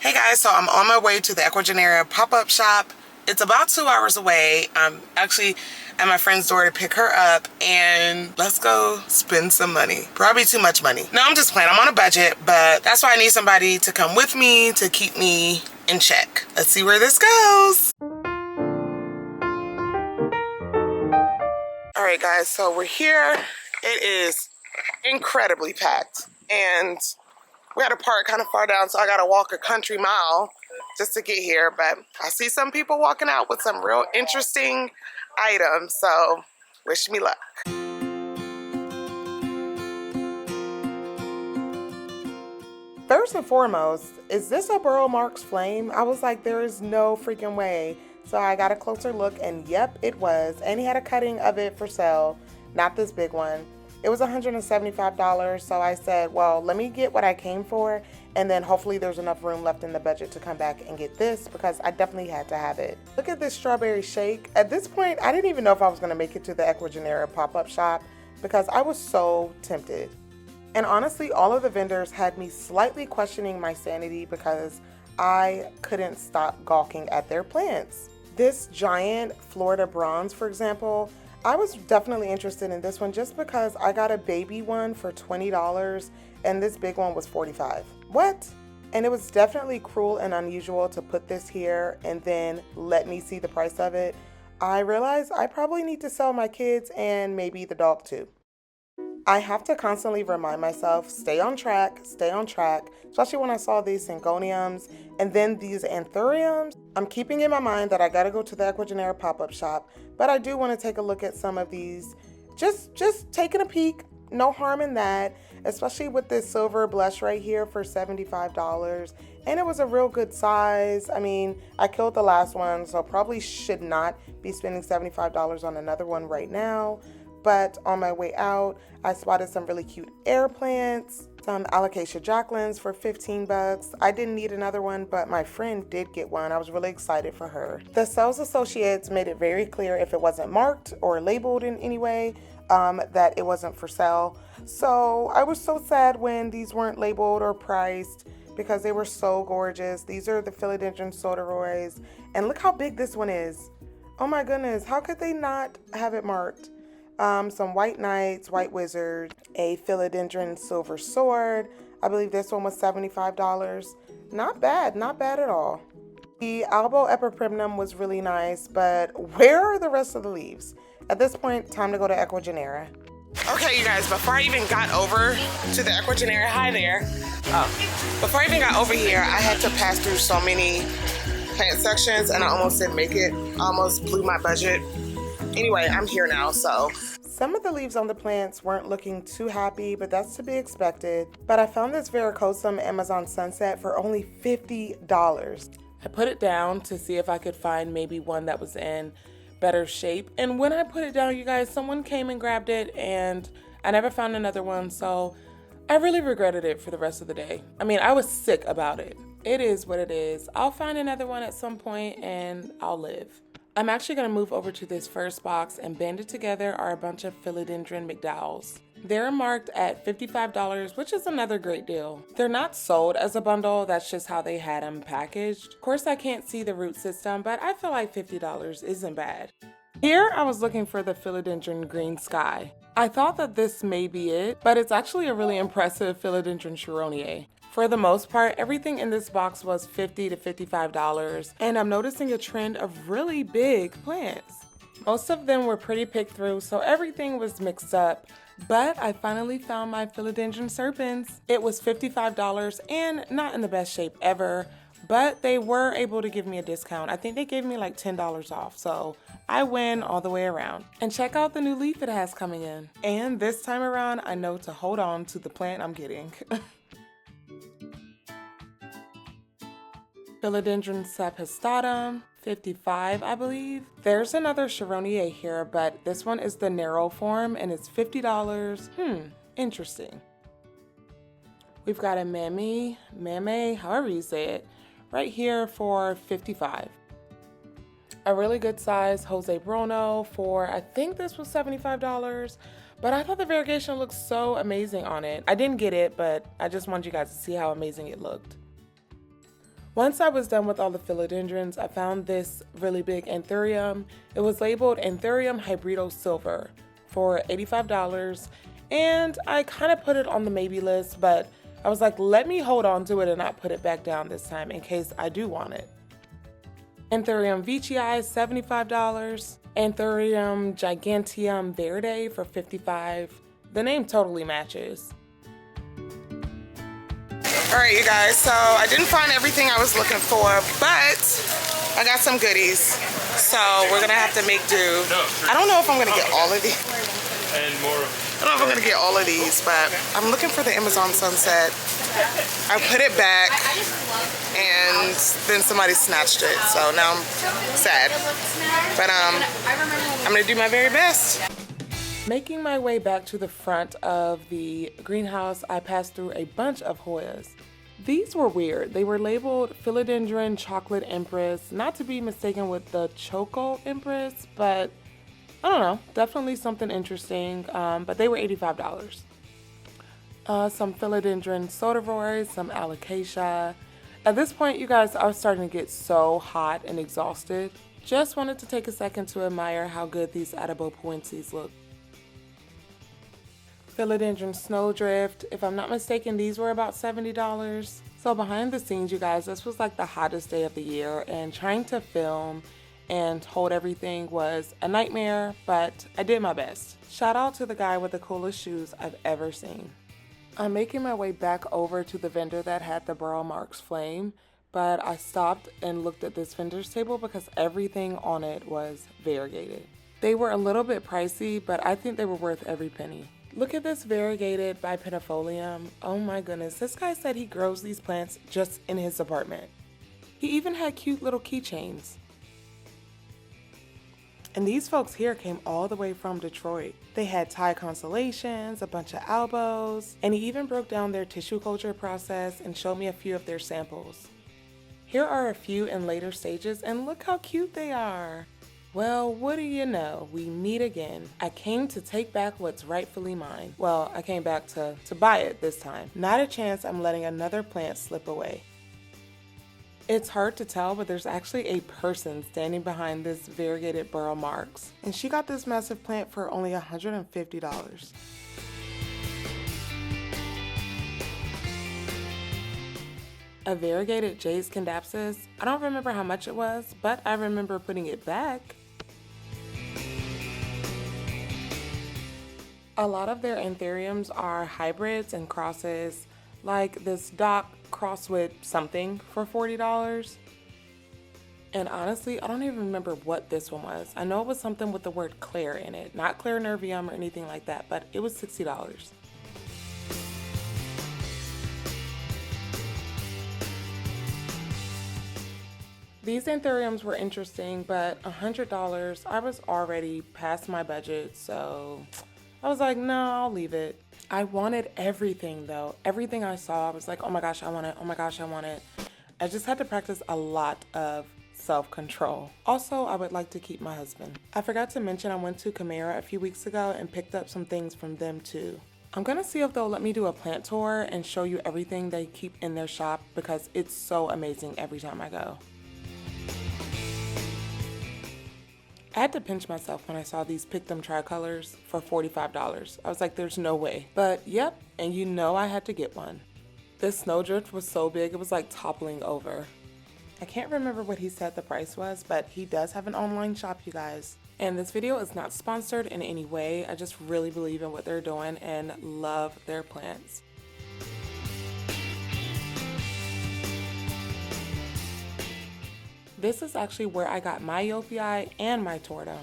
Hey guys, so I'm on my way to the Ecuagenera pop-up shop. It's about 2 hours away. I'm actually at my friend's door to pick her up and let's go spend some money. Probably too much money. No, I'm just playing. I'm on a budget, but that's why I need somebody to come with me to keep me in check. Let's see where this goes. All right guys, so we're here. It is incredibly packed and we had to park kind of far down, so I gotta walk a country mile just to get here. But I see some people walking out with some real interesting items, so wish me luck. First and foremost, is this a Burrow Marks flame? I was like, there is no freaking way. So I got a closer look and yep, it was. And he had a cutting of it for sale, not this big one. It was $175, so I said, well, let me get what I came for, and then hopefully there's enough room left in the budget to come back and get this, because I definitely had to have it. Look at this strawberry shake. At this point, I didn't even know if I was going to make it to the Ecuagenera pop-up shop, because I was so tempted. And honestly, all of the vendors had me slightly questioning my sanity, because I couldn't stop gawking at their plants. This giant Florida bronze, for example, I was definitely interested in this one just because I got a baby one for $20 and this big one was $45. What? And it was definitely cruel and unusual to put this here and then let me see the price of it. I realized I probably need to sell my kids and maybe the dog too. I have to constantly remind myself, stay on track, especially when I saw these syngoniums and then these anthuriums. I'm keeping in my mind that I gotta go to the Ecuagenera pop-up shop, but I do want to take a look at some of these, just taking a peek, no harm in that, especially with this silver blush right here for $75. And it was a real good size. I mean, I killed the last one, so probably should not be spending $75 on another one right now. But on my way out, I spotted some really cute air plants, some alocasia jacquelines for 15 bucks. I didn't need another one, but my friend did get one. I was really excited for her. The sales associates made it very clear if it wasn't marked or labeled in any way, that it wasn't for sale. So I was so sad when these weren't labeled or priced because they were so gorgeous. These are the philodendron soderoys, and look how big this one is. Oh my goodness, how could they not have it marked? Some white knights, white wizard, a philodendron silver sword. I believe this one was $75. Not bad at all. The albo epiprimnum was really nice, but where are the rest of the leaves? At this point, time to go to Ecuagenera. Okay, you guys, before I even got over to the Ecuagenera, hi there. Before I even got over here, I had to pass through so many plant sections and I almost didn't make it. I almost blew my budget. Anyway, I'm here now, so. Some of the leaves on the plants weren't looking too happy, but that's to be expected. But I found this varicosum Amazon Sunset for only $50. I put it down to see if I could find maybe one that was in better shape. And when I put it down, you guys, someone came and grabbed it and I never found another one. So I really regretted it for the rest of the day. I mean, I was sick about it. It is what it is. I'll find another one at some point and I'll live. I'm actually going to move over to this first box, and banded together are a bunch of philodendron McDowells. They're marked at $55, which is another great deal. They're not sold as a bundle, that's just how they had them packaged. Of course, I can't see the root system, but I feel like $50 isn't bad. Here, I was looking for the philodendron green sky. I thought that this may be it, but it's actually a really impressive philodendron Chironier. For the most part, everything in this box was $50 to $55, and I'm noticing a trend of really big plants. Most of them were pretty picked through, so everything was mixed up, but I finally found my philodendron serpents. It was $55 and not in the best shape ever, but they were able to give me a discount. I think they gave me like $10 off, so I win all the way around. And check out the new leaf it has coming in. And this time around, I know to hold on to the plant I'm getting. Philodendron saphistatum, $55, I believe. There's another Chironier here, but this one is the narrow form and it's $50. Interesting. We've got a mame, however you say it, right here for $55. A really good size Jose Bruno for, I think this was $75, but I thought the variegation looked so amazing on it. I didn't get it, but I just wanted you guys to see how amazing it looked. Once I was done with all the philodendrons, I found this really big anthurium. It was labeled Anthurium Hybrido Silver for $85, and I kind of put it on the maybe list, but I was like, let me hold on to it and not put it back down this time in case I do want it. Anthurium veitchii, $75. Anthurium giganteum verde for $55. The name totally matches. All right, you guys, so I didn't find everything I was looking for, but I got some goodies. So we're gonna have to make do. I don't know if I'm gonna get all of these. And more. I don't know if I'm gonna get all of these, but I'm looking for the Amazon sunset. I put it back and then somebody snatched it, so now I'm sad. But I'm gonna do my very best. Making my way back to the front of the greenhouse, I passed through a bunch of Hoyas. These were weird. They were labeled Philodendron Chocolate Empress, not to be mistaken with the Choco Empress, but I don't know, definitely something interesting, but they were $85. Some Philodendron Soderoids, some Alocasia. At this point, you guys, I was starting to get so hot and exhausted. Just wanted to take a second to admire how good these Adibopoenses look. Philodendron Snowdrift, if I'm not mistaken, these were about $70. So behind the scenes, you guys, this was like the hottest day of the year, and trying to film and hold everything was a nightmare, but I did my best. Shout out to the guy with the coolest shoes I've ever seen. I'm making my way back over to the vendor that had the Burl Marks flame, but I stopped and looked at this vendor's table because everything on it was variegated. They were a little bit pricey, but I think they were worth every penny. Look at this variegated bipennifolium. Oh my goodness, this guy said he grows these plants just in his apartment. He even had cute little keychains. And these folks here came all the way from Detroit. They had Thai constellations, a bunch of elbows, and he even broke down their tissue culture process and showed me a few of their samples. Here are a few in later stages, and look how cute they are. Well, what do you know? We meet again. I came to take back what's rightfully mine. Well, I came back to buy it this time. Not a chance I'm letting another plant slip away. It's hard to tell, but there's actually a person standing behind this variegated Burl Marks, and she got this massive plant for only $150. A variegated Jade Scindapsus. I don't remember how much it was, but I remember putting it back. A lot of their anthuriums are hybrids and crosses, like this Doc cross with something for $40. And honestly, I don't even remember what this one was. I know it was something with the word Claire in it, not Claire Nervium or anything like that, but it was $60. These anthuriums were interesting, but $100, I was already past my budget, so I was like, no, I'll leave it. I wanted everything though. Everything I saw, I was like, oh my gosh, I want it. Oh my gosh, I want it. I just had to practice a lot of self-control. Also, I would like to keep my husband. I forgot to mention I went to Chimera a few weeks ago and picked up some things from them too. I'm gonna see if they'll let me do a plant tour and show you everything they keep in their shop because it's so amazing every time I go. I had to pinch myself when I saw these Pictum tricolors for $45. I was like, there's no way. But yep, and you know I had to get one. This snowdrift was so big, it was like toppling over. I can't remember what he said the price was, but he does have an online shop, you guys. And this video is not sponsored in any way. I just really believe in what they're doing and love their plants. This is actually where I got my Yophii and my Torta.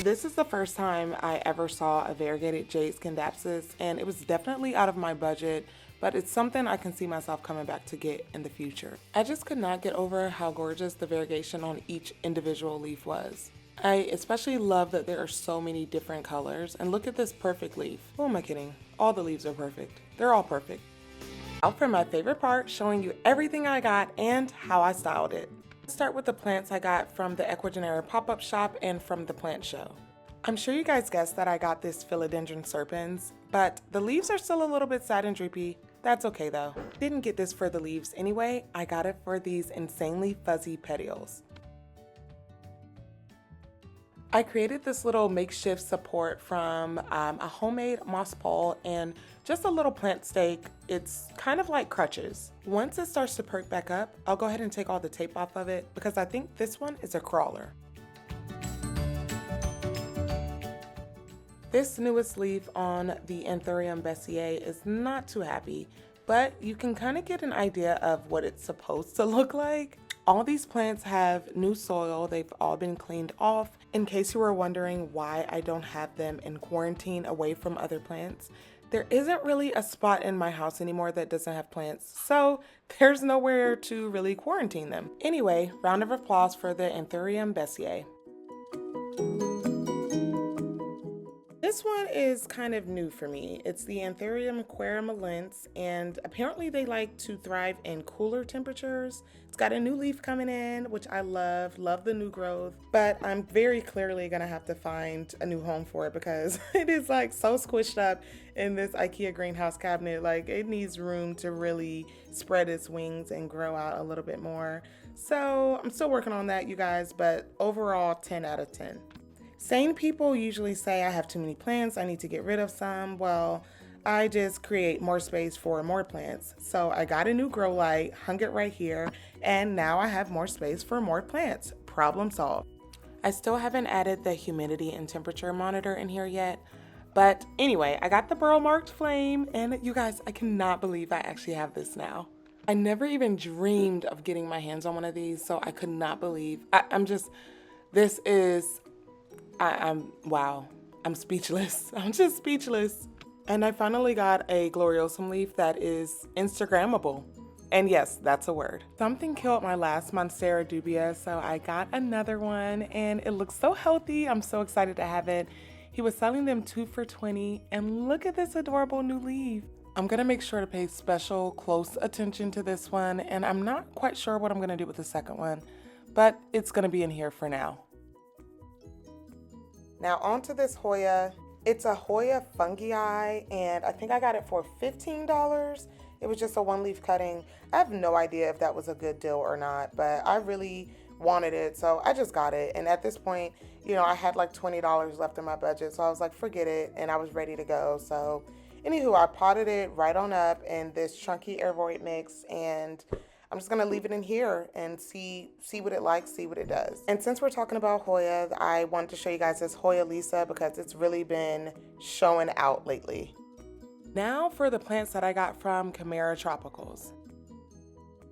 This is the first time I ever saw a variegated Jade Scindapsus, and it was definitely out of my budget, but it's something I can see myself coming back to get in the future. I just could not get over how gorgeous the variegation on each individual leaf was. I especially love that there are so many different colors, and look at this perfect leaf. Who am I kidding? All the leaves are perfect. They're all perfect. Out for my favorite part, showing you everything I got and how I styled it. Let's start with the plants I got from the Ecuagenera pop-up shop and from the plant show. I'm sure you guys guessed that I got this Philodendron serpens, but the leaves are still a little bit sad and droopy. That's okay though. Didn't get this for the leaves anyway. I got it for these insanely fuzzy petioles. I created this little makeshift support from a homemade moss pole and just a little plant stake. It's kind of like crutches. Once it starts to perk back up, I'll go ahead and take all the tape off of it because I think this one is a crawler. This newest leaf on the Anthurium Bessier is not too happy, but you can kind of get an idea of what it's supposed to look like. All these plants have new soil. They've all been cleaned off. In case you were wondering why I don't have them in quarantine away from other plants, there isn't really a spot in my house anymore that doesn't have plants, so there's nowhere to really quarantine them. Anyway, round of applause for the Anthurium Bessier. This one is kind of new for me. It's the Anthurium aquarimalense, and apparently they like to thrive in cooler temperatures. It's got a new leaf coming in, which I love the new growth, but I'm very clearly gonna have to find a new home for it because it is like so squished up in this IKEA greenhouse cabinet. Like it needs room to really spread its wings and grow out a little bit more. So I'm still working on that, you guys, but overall 10 out of 10. Sane people usually say I have too many plants, I need to get rid of some. Well, I just create more space for more plants. So I got a new grow light, hung it right here, and now I have more space for more plants. Problem solved. I still haven't added the humidity and temperature monitor in here yet. But anyway, I got the burl marked flame, and you guys, I cannot believe I actually have this now. I never even dreamed of getting my hands on one of these, so I could not believe. Wow, I'm speechless. I'm just speechless. And I finally got a gloriosum leaf that is Instagrammable. And yes, that's a word. Something killed my last Monstera dubia, so I got another one and it looks so healthy. I'm so excited to have it. He was selling them 2 for $20, and look at this adorable new leaf. I'm gonna make sure to pay special close attention to this one, and I'm not quite sure what I'm gonna do with the second one, but it's gonna be in here for now. Now onto this Hoya. It's a Hoya fungi, and I think I got it for $15. It was just a one leaf cutting. I have no idea if that was a good deal or not, but I really wanted it, so I just got it. And at this point, you know, I had like $20 left in my budget, so I was like, forget it, and I was ready to go. So anywho, I potted it right on up in this chunky air void mix, and I'm just gonna leave it in here and see what it likes, see what it does. And since we're talking about Hoya, I wanted to show you guys this Hoya Lisa because it's really been showing out lately. Now for the plants that I got from Chimera Tropicals.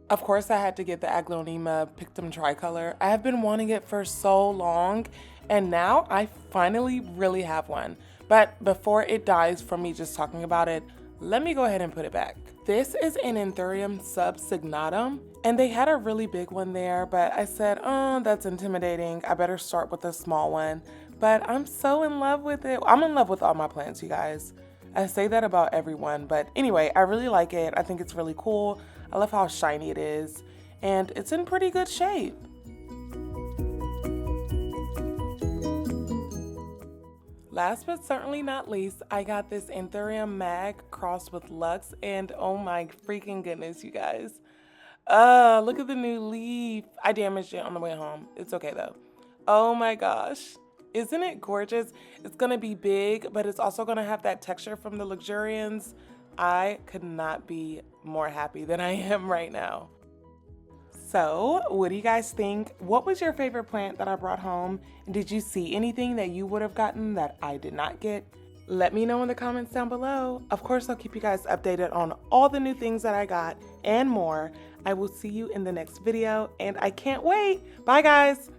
Of course, I had to get the Aglonema Pictum Tricolor. I have been wanting it for so long, and now I finally really have one. But before it dies from me just talking about it, let me go ahead and put it back. This is an Anthurium subsignatum, and they had a really big one there, but I said, oh, that's intimidating. I better start with a small one. But I'm so in love with it. I'm in love with all my plants, you guys. I say that about everyone, but anyway, I really like it. I think it's really cool. I love how shiny it is, and it's in pretty good shape. Last but certainly not least, I got this Anthurium Mag crossed with Lux, and oh my freaking goodness, you guys. Look at the new leaf. I damaged it on the way home. It's okay though. Oh my gosh. Isn't it gorgeous? It's gonna be big, but it's also gonna have that texture from the Luxurians. I could not be more happy than I am right now. So, what do you guys think? What was your favorite plant that I brought home? And did you see anything that you would have gotten that I did not get? Let me know in the comments down below. Of course, I'll keep you guys updated on all the new things that I got and more. I will see you in the next video, and I can't wait. Bye, guys.